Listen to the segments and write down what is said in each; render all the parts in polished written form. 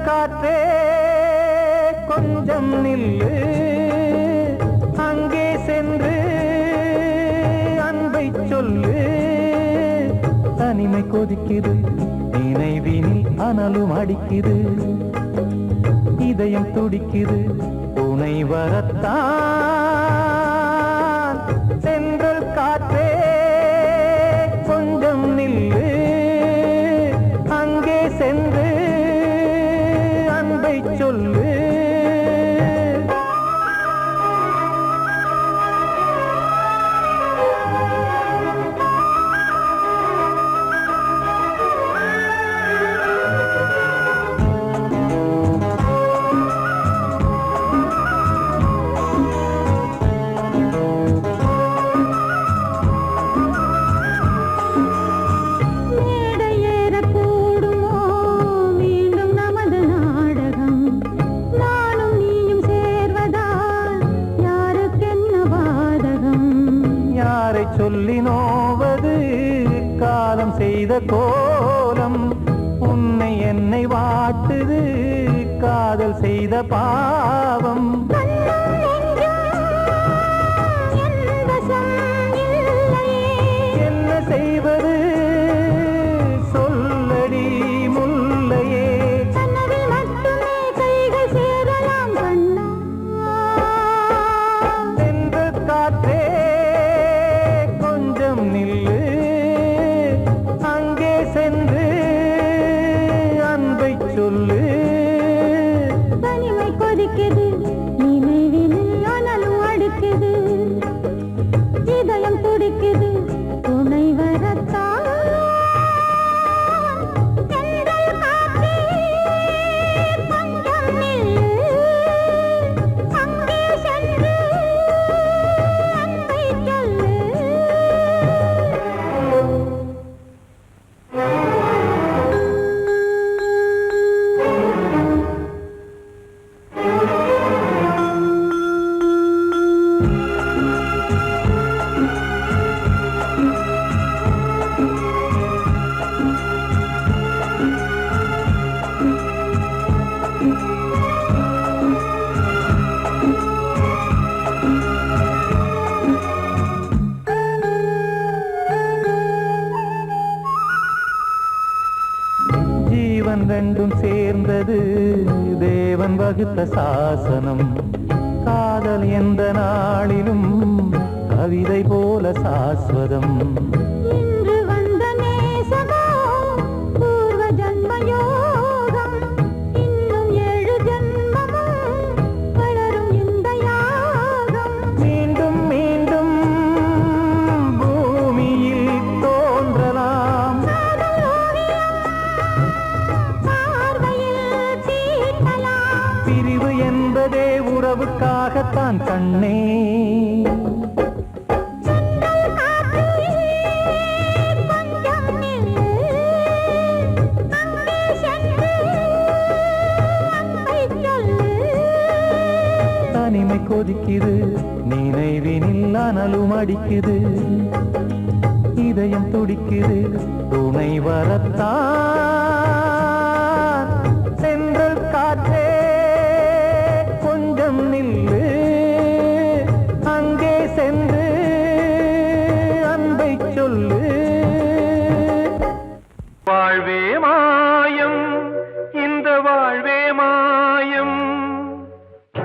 காற்றே கொஞ்சம் நில்லு, அங்கே சென்று அன்பை சொல்லு. தனிமை கொதிக்குது, நினைவினில் அனலும் அடிக்குது, இதயம் துடிக்குது துணை வரத்தான். சென்றல் காற்றே கொஞ்சம் நில்லு, அங்கே சென்று அன்பை சொல்லு. சொல்லி நோவது காலம் செய்த கோலம், உன்னை என்னை வாட்டுது காதல் செய்த பாவம். என்ன செய்வது சொல்லடி முல்லையே, சென்ற காற்றே நில்லு, அங்கே சென்று அன்பை சொல்லு. தனிமை கொதிக்குது, நினைவினில் அனலும் அடிக்குது, இதயம் துடிக்குது துணை வரத்தான். வகுத்த சாசனம். காதல் எந்த நாளிலும் கவிதை போல சாஸ்வதம். இன்று வந்த நேசமோ பூர்வ ஜன்ம யோகம். இன்னும் 7 ஜன்மமும் வளரும் இந்த யாகம். மீண்டும் மீண்டும் பூமியில் தோன்றலாம். காதல் ஓவியம் பார்வையில் தீட்டலாம். பிரிவு என்பதே உறவுக்காகத்தான் கண்ணே. சென்றல் காற்றில் கொஞ்சம் நில்லு. அங்கே சென்று அன்பை சொல்லு. தனிமை கொதிக்குது, நினைவினில் அனலும் அடிக்குது. இதயம் துடிக்குது, துணை வரத்தான். சென்றல் காற்றே கொஞ்சம் நில்லு. அங்கே சென்று அன்பை சொல்லு. வாழ்வே மாயம், இந்த வாழ்வே மாயம்.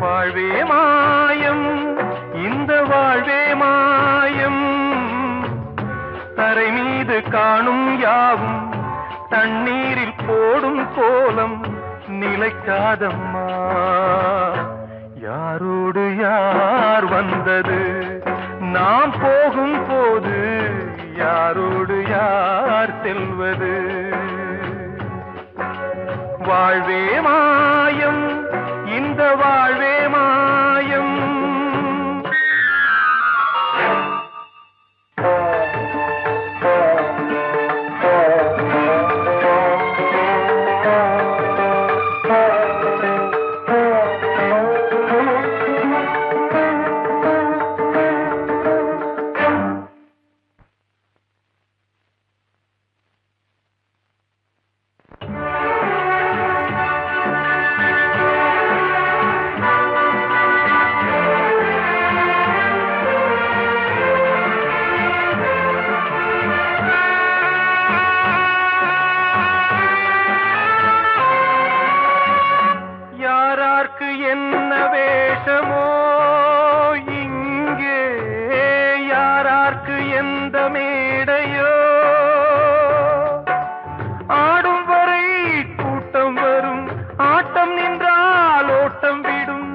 வாழ்வே மாயம், இந்த வாழ்வே மாயம். தரை மீது காணும் யாவும் தண்ணீரில் போடும் கோலம் நிலைக்காதம்மா. யாரோடு யார் வந்தது நாம் போகும் போது, யாரோடு யார் செல்வது. வாழ்வே மாயம், இந்த வாழ்வே மாயம். யாரார்க்கு என்ன வேஷமோ இங்கே, யாரார்க்கு எந்த மேடையோ. ஆடும் வரை கூட்டம் வரும், ஆட்டம் நின்றால் ஓட்டம் விடும்.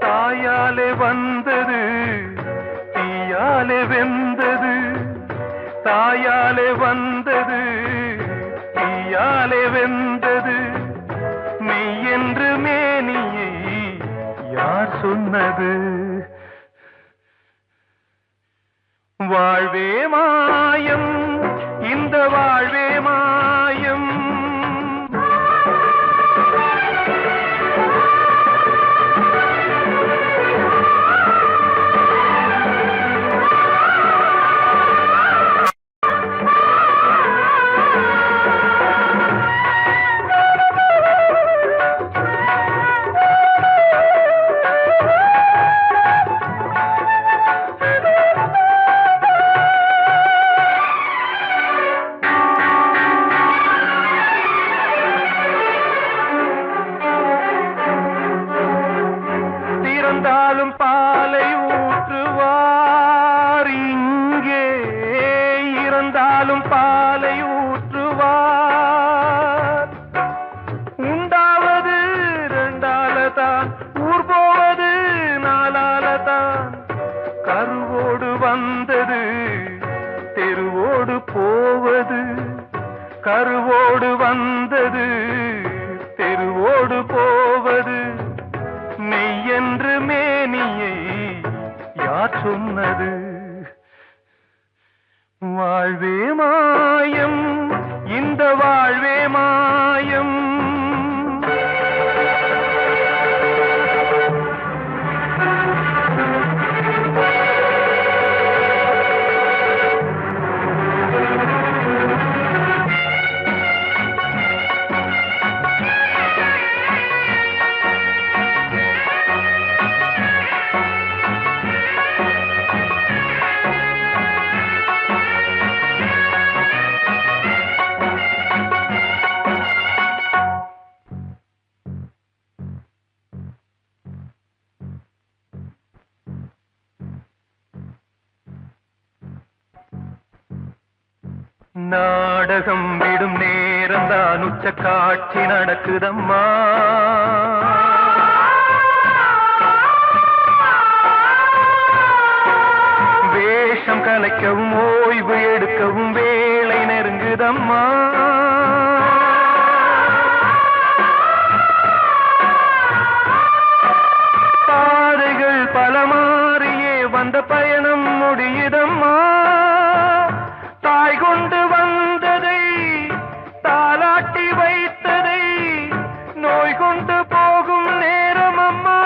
தாயாலே வந்தது, தீயாலே வெந்தது. தாயாலே வந்தது, தீயாலே வெந்தது. மெய் என்று மேனியை யார் சொன்னது. வாழ்வே மாயம், இந்த வாழ்வே மாயம். இறந்தாலும் பாலை ஊற்றுவார் இங்கே, இறந்தாலும் பாலை ஊற்றுவார். உண்டாவது 2ஆலதான், ஊர் போவது 4ஆலதான். கருவோடு வந்தது, தெருவோடு போவது. கருவோடு வந்தது, தெருவோடு போவது. மெய் என்று மேனியை யார் சொன்னது. வாழ்வே மாயம், இந்த வாழ்வே மாயம். நாடகம் விடும் நேரம்தான் உச்ச காட்சி நடக்குதம்மா. வேஷம் கலைக்கவும் ஓய்வு எடுக்கவும் வேளை நெருங்குதம்மா. பாதைகள் பல மாறியே வந்த பயணம் முடியுதம்மா. தாய் கொண்டு வந்ததை தாலாட்டி வைத்ததை நோய் கொண்டு போகும் நேரம் அம்மா.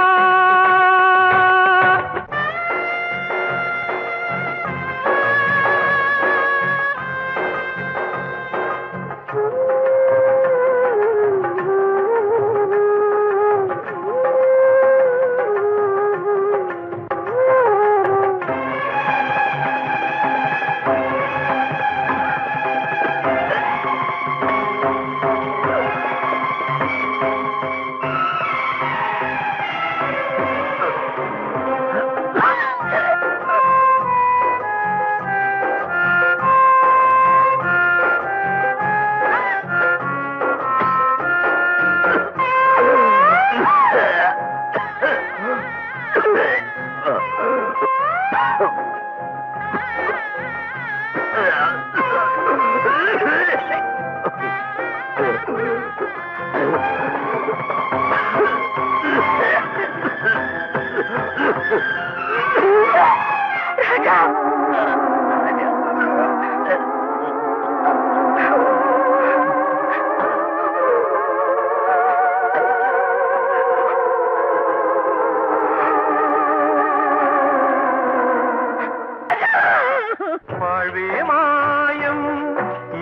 வாழ்வே மாயம்,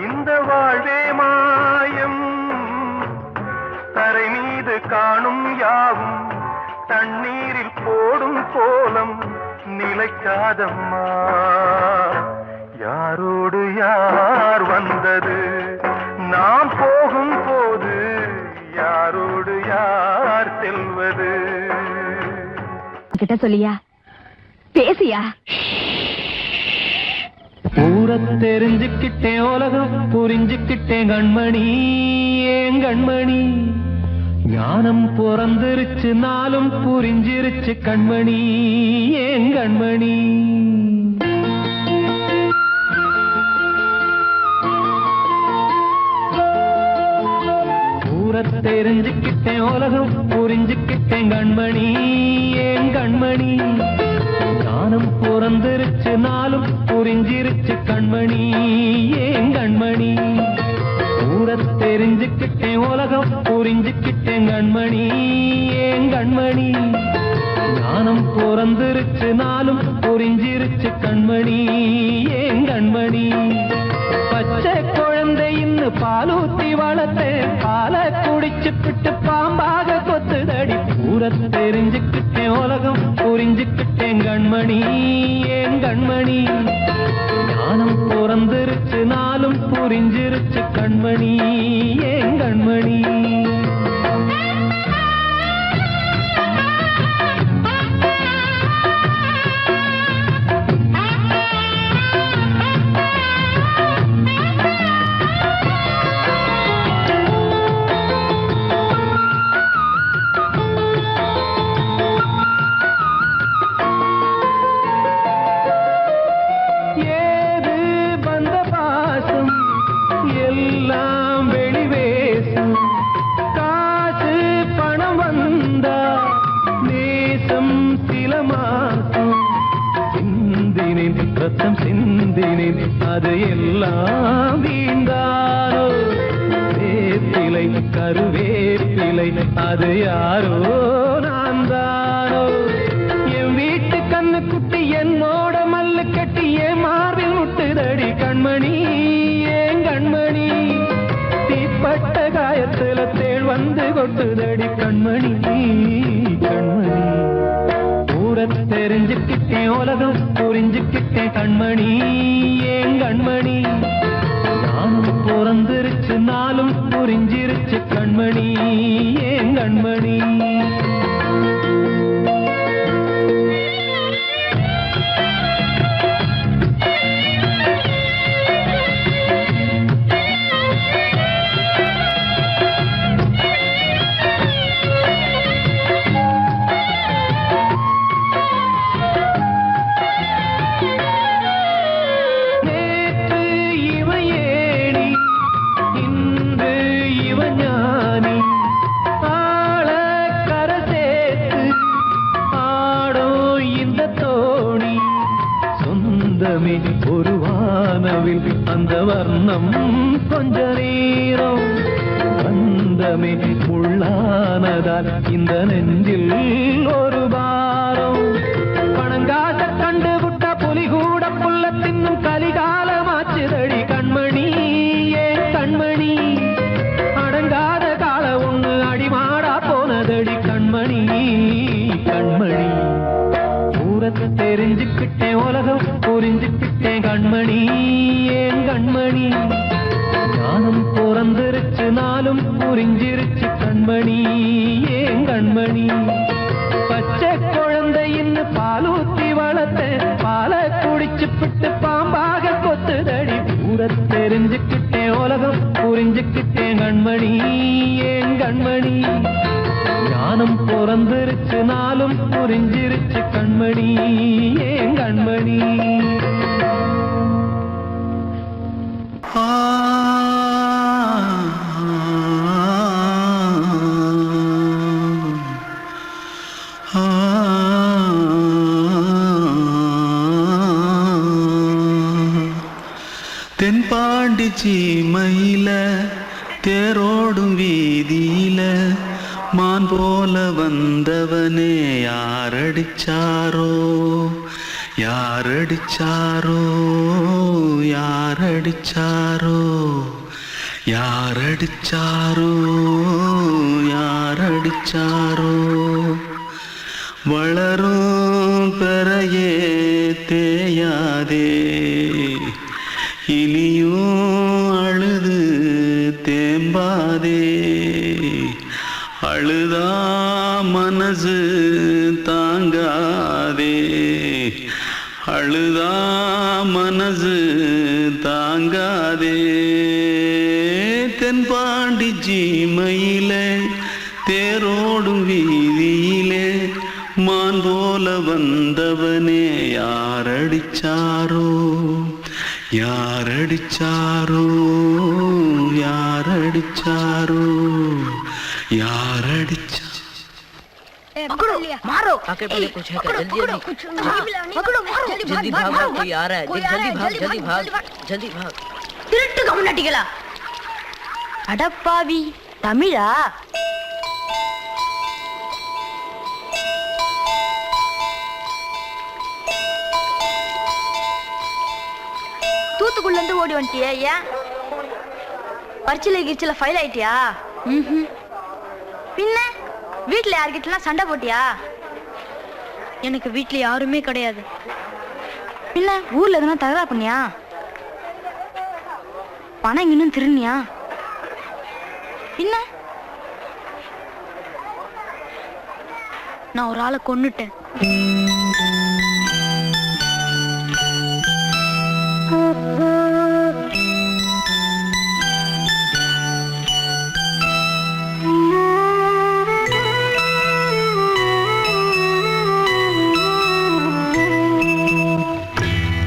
இந்த வாழ்வே மாயம். தரை மீது காணும் யாவும் தண்ணீரில் போடும் கோலம் நிலைக்காதம்மா. யாரோடு யார் வந்தது நாம் போகும் போது, யாரோடு யார் செல்வது? கிட்ட சொல்லியா பேசியா? ஊரை தெரிஞ்சுக்கிட்டேன், உலகம் புரிஞ்சுக்கிட்டேன் கண்மணி, ஏன் கண்மணி. ஞானம் பிறந்திருச்சு, நாளும் புரிஞ்சிருச்சு கண்மணி, ஏன் கண்மணி. ஊரை தெரிஞ்சுக்கிட்டேன், உலகம் புரிஞ்சுக்கிட்டேன் கண்மணி, ஏன் கண்மணி. ஞானம் பிறந்திருச்சு, நாளும் புரிஞ்சிருச்சு கண்மணி, ஏன் கண்மணி. ஊரை தெரிஞ்சுக்கிட்டேன், உலகம் புரிஞ்சுக்கிட்டேன் கண்மணி, ஏன் கண்மணி. ஞானம் பிறந்திருச்சு, நாளும் புரிஞ்சிருச்சு கண்மணி, ஏன் கண்மணி. பச்சை குழந்தை இன்னும் பாலூத்தி வளர்த்தேன், பாலை குடிச்சு பிட்டு பாம்பாக கொத்துதடி. ஊரை தெரிஞ்சுக்கிட்டேன், உலகம் புரிஞ்சுக்கிட்டேன் கண்மணி, ஏன் கண்மணி. ஞானம் பிறந்திருச்சு, நாளும் புரிஞ்சிருச்சு கண்மணி, ஏன் கண்மணி. ரத்தம் சிந்தினேன், அது எல்லாம் வீண்டாரோ. வேப்பிலை கருவேப்பிலை, அது யாரோ நான் தானோ. என் வீட்டு கண்ணு குட்டி என்னோட மல்லு கட்டி என் மார்பில் முட்டுதடி கண்மணி, ஏன் கண்மணி. தீப்பட்ட காயத்துல தேள் வந்து கொட்டுதடி கண்மணி, கண்மணி. ஊரை தெரிஞ்சுக்கிட்டேன், உலகம் புரிஞ்சுக்கிட்டேன் கண்மணி, ஏன் கண்மணி. நானும் பிறந்திருச்சு, நாளும் புரிஞ்சிருச்சு கண்மணி, ஏன் கண்மணி. ஒரு வானவில் அந்த வர்ணம் கொஞ்ச நேரம் பந்தமே முள்ளானதால் இந்த நெஞ்சில் ஒரு பாரம் பணங்காச கண்டு விட்ட புலி கூட புல்ல தின்னும் கலிகாலமாச்சுதடி கண்மணி ஏன் கண்மணி அடங்காத கால ஒண்ணு அடிமாடா போனதடி கண்மணி கண்மணி ஊரத்தை தெரிஞ்சுக்கிட்டேன் உலகம் புரிஞ்சுக்கிட்டேன் கண்மணி ஏன் கண்மணி ஞானம் பிறந்திருச்சு நாளும் புரிஞ்சிருச்சு கண்மணி ஏன் கண்மணி பச்சை குழந்தையின்னு பாலூத்தி வளர்த்த பாலை குடிச்சு பிட்டு பாம்பாக கொத்துதடி ஊரை தெரிஞ்சுக்கிட்டேன் உலகம் புரிஞ்சுக்கிட்டேன் கண்மணி ஏன் கண்மணி ஞானம் பிறந்திருச்சு நாளும் புரிஞ்சிருச்சு கண்மணி ஏன் கண்மணி தென்பாண்டி சீமையில தேரோடும் வீதியில மான் போல வந்தவனே யாரடிச்சாரோ யாரடிச்சாரோ யாரடிச்சாரோ யாரடிச்சாரோ யாரடிச்சாரோ வளரும் பெறையே தேயாதே இனியும் அழுது தேம்பாதே அழுதா மனசு தாங்காதே அழுதா மனசு தாங்காதே தென்பாண்டி சீமையிலே தேரோடும் வீதியிலே மான் போல வந்தவனே யாரடிச்சாரோ யாரடிச்சாரோ யாரடிச்சாரோ யாரடிச்சா पकड़ो मारो आके पहले कुछ है क्या जल्दी पकड़ो मारो जल्दी भाग कोई आ रहा है जल्दी भाग திருட்டு கம்முனட்டிகளா அடப்பாவி தமிழா தூத்துக்குள்ள இருந்து ஓடி வந்துட்டியா ஏன் பரிச்சையில கிரிச்சில ஃபைல் ஆயிட்டியா பின்ன வீட்டுல யார்கிட்டலாம் சண்டை போட்டியா எனக்கு வீட்டுல யாருமே கிடையாது பின்ன ஊர்ல எதுனா தகராறு பண்ணியா பணம் இன்னும் திருநியா பின்ன நான் ஒரு ஆளை கொன்னுட்டேன்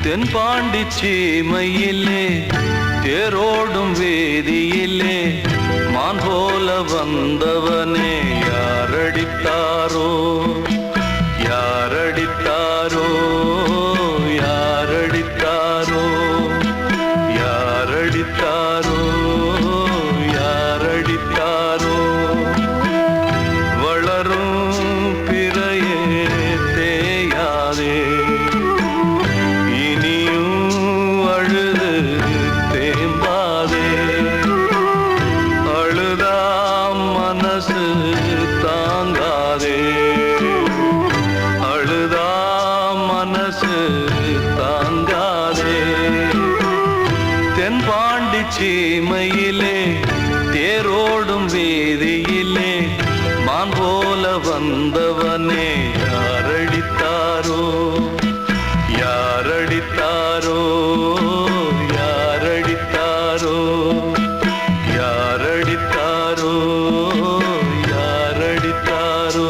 தென்பாண்டி சீமையிலே தேரோடும் வேதியிலே மான் போல வந்தவனே யாரடித்தாரோ யாரடித்தாரோ யாரடித்தாரோ யாரடித்தாரோ யாரடித்தாரோ வளரும் பிறையே தேயாதே தென்பாண்டி சீமையிலே தேரோடும் வீதியிலே மான் போல வந்தவனே யாரடித்தாரோ யாரடித்தாரோ யாரடித்தாரோ யாரடித்தாரோ யாரடித்தாரோ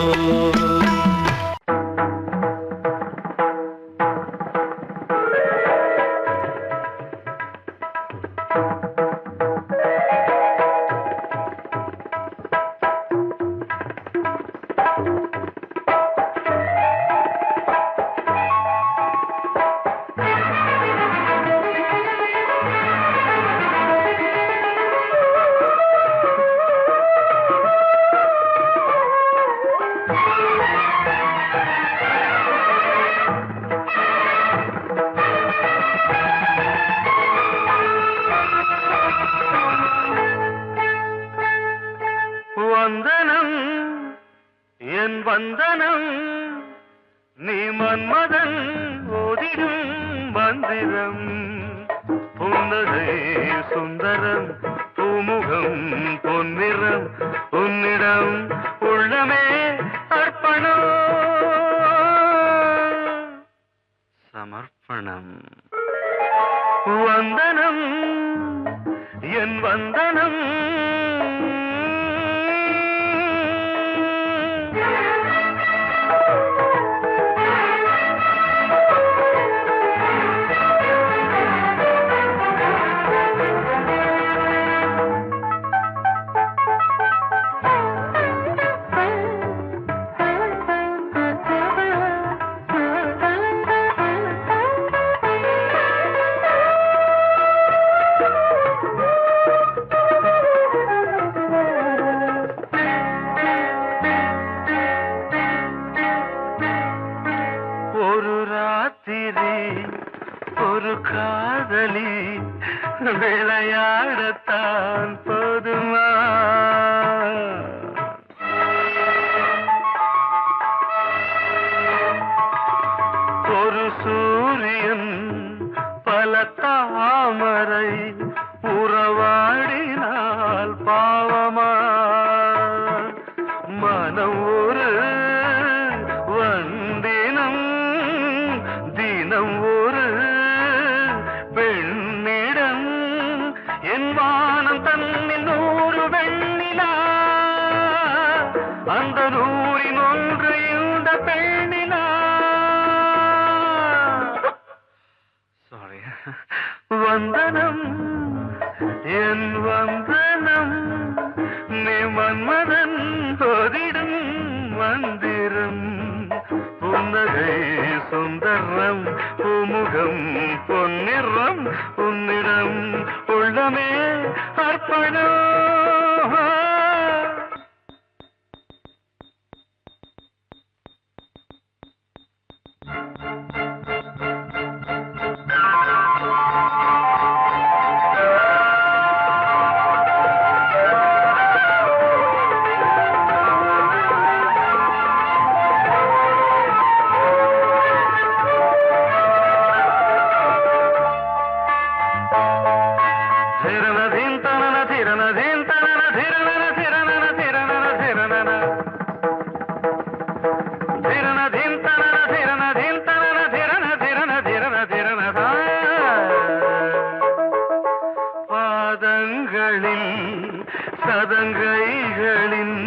வந்தனம் நீ மன்மதன் ஓதிடும் மந்திரம் புன்னகை சுந்தரம் பூமுகம் பொன்னிறம் உன்னிடம் உள்ளமே அர்ப்பணம் சமர்ப்பணம் வந்தனம் என் வந்தனம் ஒரு காதலி விளையாடத்தான் போதுமா ஒரு சூரியன் பல தாமரை உறவாடினால் பாவமா மனம் ஒரு வந்தினம் தினம் ஒரு பெண்ணிடம் என் வானம் தன்னில் 100 வெண்ணிலா அந்த 100இன் ஒன்று இந்த பெண்ணிலா சாரி வந்தனம் என் வந்தனம் நீ மன்மதன் ஓதிடும் மந்திரம் புன்னகை சுந்தரம் பூமுகம் பொன்னிறம் உன்னிடம் உள்ளமே அர்ப்பணம் சதங்கைகளின்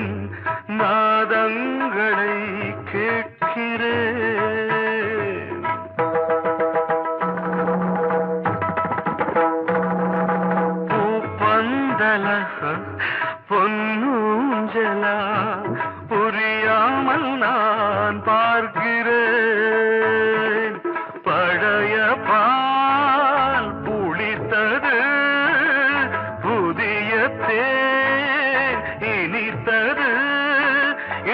நாதங்களை கேட்கிறேன் பூப்பந்தல பொன்னூஞ்சலா புரியாமல் நான் பார்க்கிறேன் பழைய பால் புளித்தது புதிய இனித்தது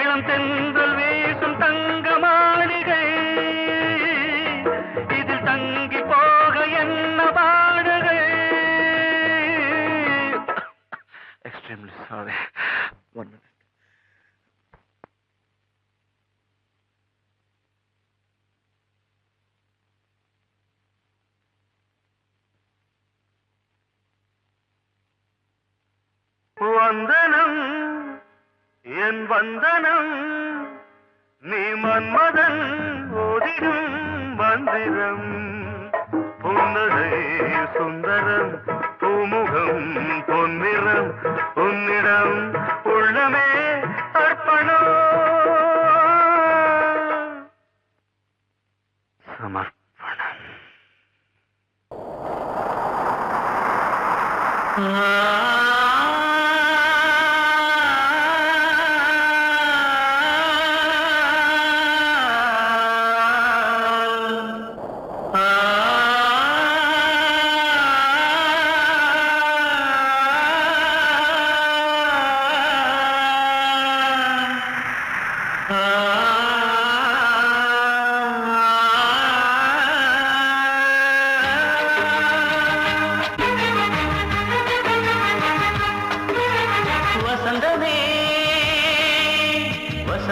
இளம் தென்றல் வீசும் தங்க மாளிகை இதில் தங்கி போக என்ன பாடுகை எக்ஸ்ட்ரீம்லி சாரி ஒன் மினிட் வந்தனம் என் வந்தனம் நீ மன்மதன் ஓதிடும் மந்திரம் புன்னகை சுந்தரம் பூமுகம் பொன்னிறம் உன்னிடம் உள்ளமே அர்ப்பணம் சமர்ப்பணம்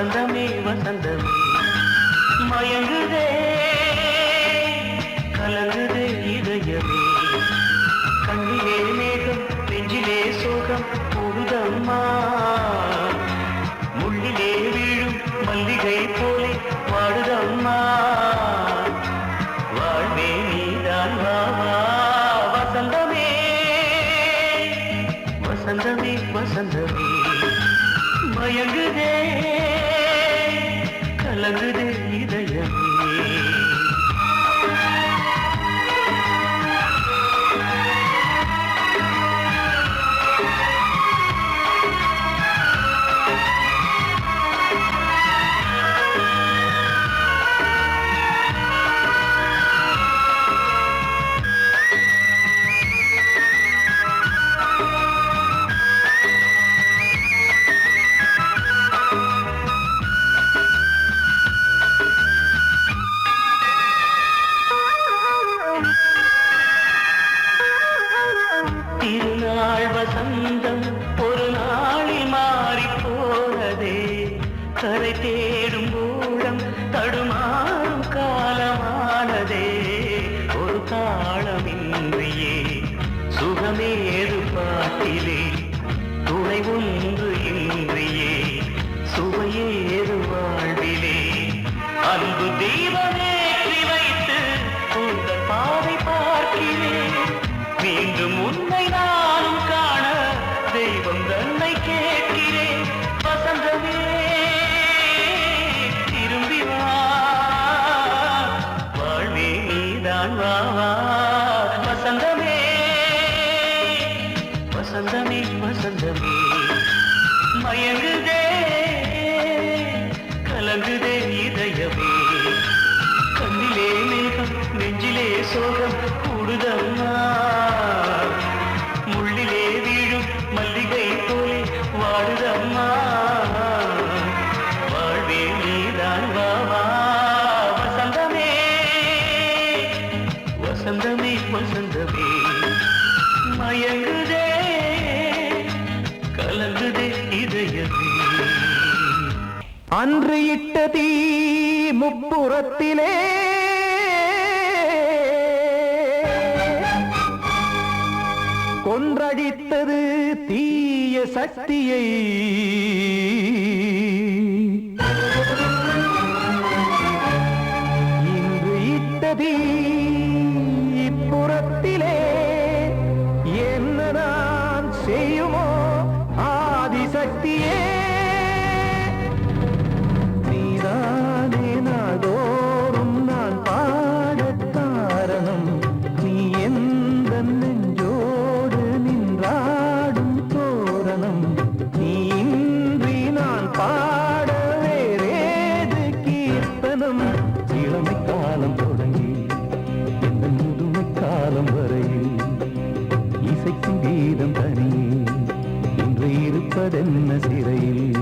வசந்தமே வசந்தமே மயங்குதே கலங்குதே இதயமே கண்ணிலே மேகம் நெஞ்சிலே சோகம் போகுதம்மா முள்ளிலே வீழும் மல்லிகை போலே வாடுதம்மா வாழ்வே நீதான் வா வசந்தமே வசந்தமே வசந்தமே மயங்குதே கலங்குதே இதயமே திருநாள் வசந்தம் ஒரு நாளில் மாறி போனதே கரை தேடும் ஊழம் தடுமாறும் காலமானதே ஒரு தாளமின்றியே சுகமேது பாட்டிலே துணை ஒன்று இன்றியே சுவையேது வாழ்விலே அன்பு தீபமேற்றி வைத்து உங்கள் பாதை பார்க்கிறேன் மீண்டும் உன்னை நானும் காண தெய்வம் தன்னை கேட்கிறேன் வசந்தமே திரும்பி வா வாழ்வே நீதான் வா வசந்தமே வசந்தமே வசந்தமே மயங்குதே கலங்குதே இதயமே கண்ணிலே மேகம் நெஞ்சிலே சோகம் கூடுதம்மா முள்ளிலே வீழும் மல்லிகை போலே வாடுதம்மா வாழ்வே நீதான் வா வசந்தமே வசந்தமே வசந்தமே மயங்குதே கலங்குதே இதயமே அன்று இட்ட தீ முப்புறத்திலே கொன்றடித்தது தீய சக்தியை இன்று இட்ட தீ இப்புறத்திலே என்ன நான் செய்யுமோ ஆதிசக்தியே நீதானே நாள்தோறும் நான் பாடக் காரணம் நீ எந்த நெஞ்சோடு நின்றாடும் தோரணம் நீ இன்றி நான் பாட வேறேது கீர்த்தனம் இளமை காலம் தொடங்கி எந்த முதுமை காலம் வரையில் இசைக்கும் கீதம் தனியே இன்று இருப்பதென்ன சிறையில்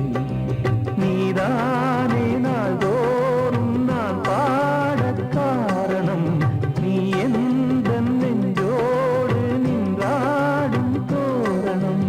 நீதானே நாள்தோறும் நான் பாடக் காரணம் நீ எந்த நெஞ்சோடு நின்றாடும் தோரணம்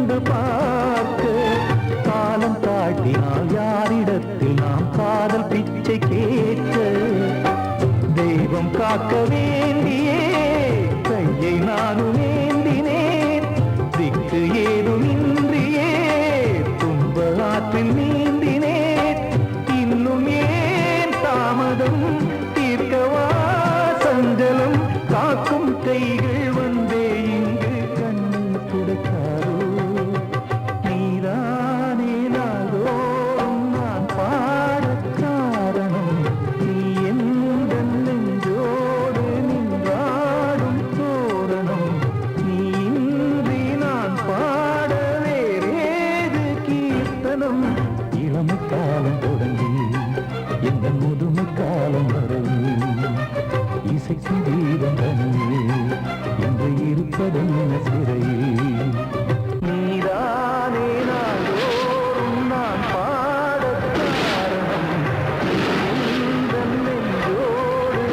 கண்டு பார்க்க காலம் தாட்டினால் யாரிடத்தில் நாம் காதல் பிச்சை கேட்க தெய்வம் காக்க வேண்டியே கையை நானும் ஏந்தினேன் திக்கு ஏதுமின்றியே துன்ப ஆற்றில் நீந்தினேன் இன்னும் ஏன் தாமதம் தீர்க்கவா சஞ்சலம் காக்கும் கைகள் வந்தே இங்கு கண்ணீர் துடைக்காரோ நீதானே நாள்தோறும் நான் பாடக் காரணம் நீ எந்த நெஞ்சோடு நின்றாடும் தோரணம் நீ இன்றி நான் பாட வேறேது கீர்த்தனம் இளமை காலம் தொடங்கி எந்த முதுமை காலம் வரை இசைக்கும் கீதம் தனியே என்று இருப்பதென்ன சிறையில் நீதானே நாள்தோறும் நான் பாடக் காரணம் எந்தன் நெஞ்சோடு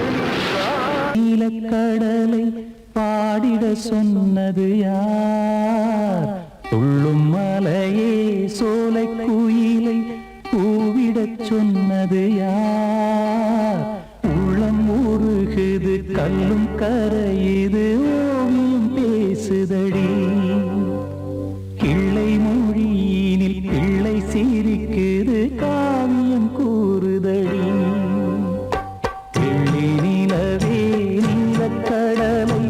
நீலக்கடலை பாடிட சொன்னது யார் துள்ளும் மலையே சோலை குயிலை பூவிடச் சொன்னது யார் உள்ளம் உருகுது கல்லும் கரையுது ஓவியம் பேசுதடி கிள்ளை மொழியினில் பிள்ளை சிரிக்குது காவியம் கூறுதடி கிள்ளி நிலவே நீலக்கடலை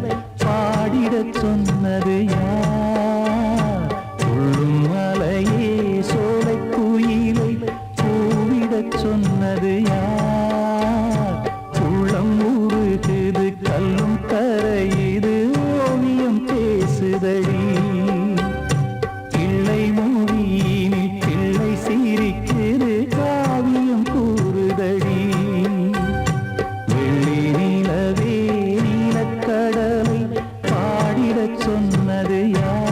பாடிடச் சொன்னது யார் உள்ளும் மலையே சோலை குயிலை பூவிடச் சொன்னது யார் உள்ளம் உருகுது கல்லும் கரையுது ஓவியம் பேசுதடி கிள்ளை மொழியினில் பிள்ளை சிரிக்குது காவியம் கூறுதடி வெள்ளி நிலவே நீலக்கடலை பாடிடச் சொன்னது யார்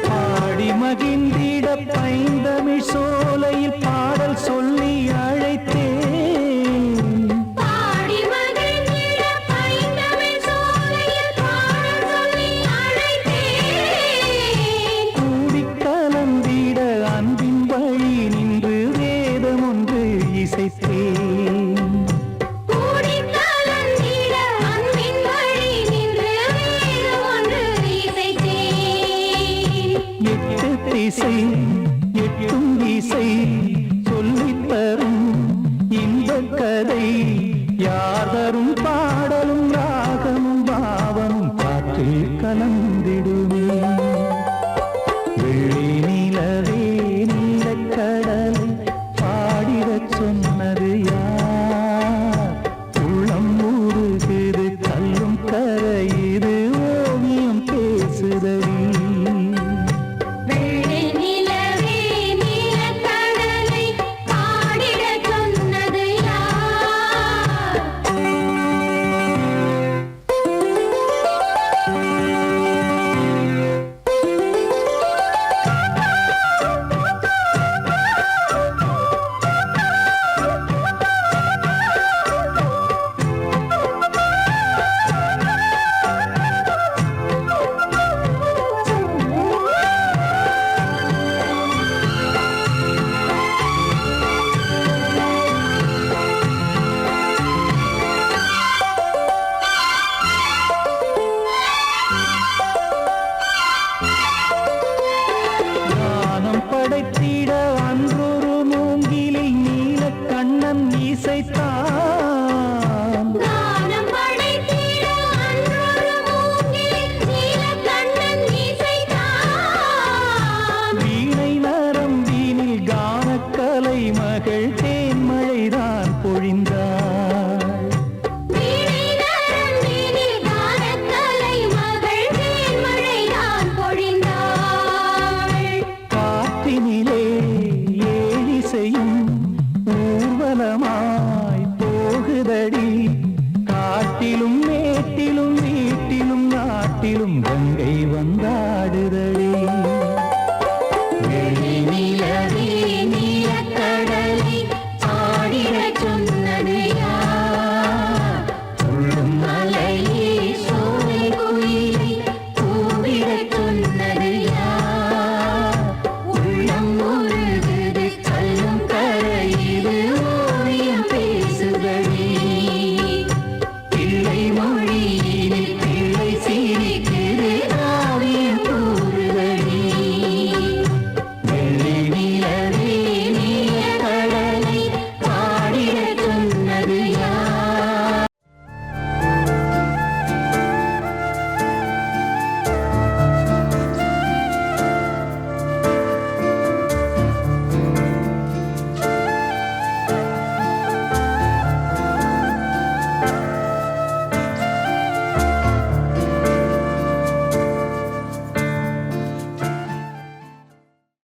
பாடி மகிழ்ந்திட பைந்தமிழ் சோலையில் பாடல் சொல்லி அழைத்தேன் பாடி மகிழ்ந்திட பைந்தமிழ் சோலையில் பாடல் சொல்லி அழைத்தேன் கூடி கலந்திட அன்பின் வழி நின்று வேதம் ஒன்று இசைத்தேன் கூடி கலந்திட அன்பின் வழி நின்று வேதம் ஒன்று இசைத்தேன் எட்டு திசை எட்டும் இசை சொல்லித் தரும் இந்த கதை யார் தரும் பாடலும் ராகமும் பாவமும் காற்றில் கலந்திடுமே வெள்ளி நிலவே நீலக்கடலை பாடிடச் சொன்னது யார் உள்ளம் உருகுது கல்லும் கரையுது ஓவியம் பேசுதடி வெள்ளி நிலவே நீலக்கடலை பாடிடச் சொன்னது யார் வந்தாடுதடி நிலவே நீலக்கடலை ஆடிடச் சொன்னது யார்? துள்ளும் மலையே சோலை குயிலை கூவிடச் சொன்னது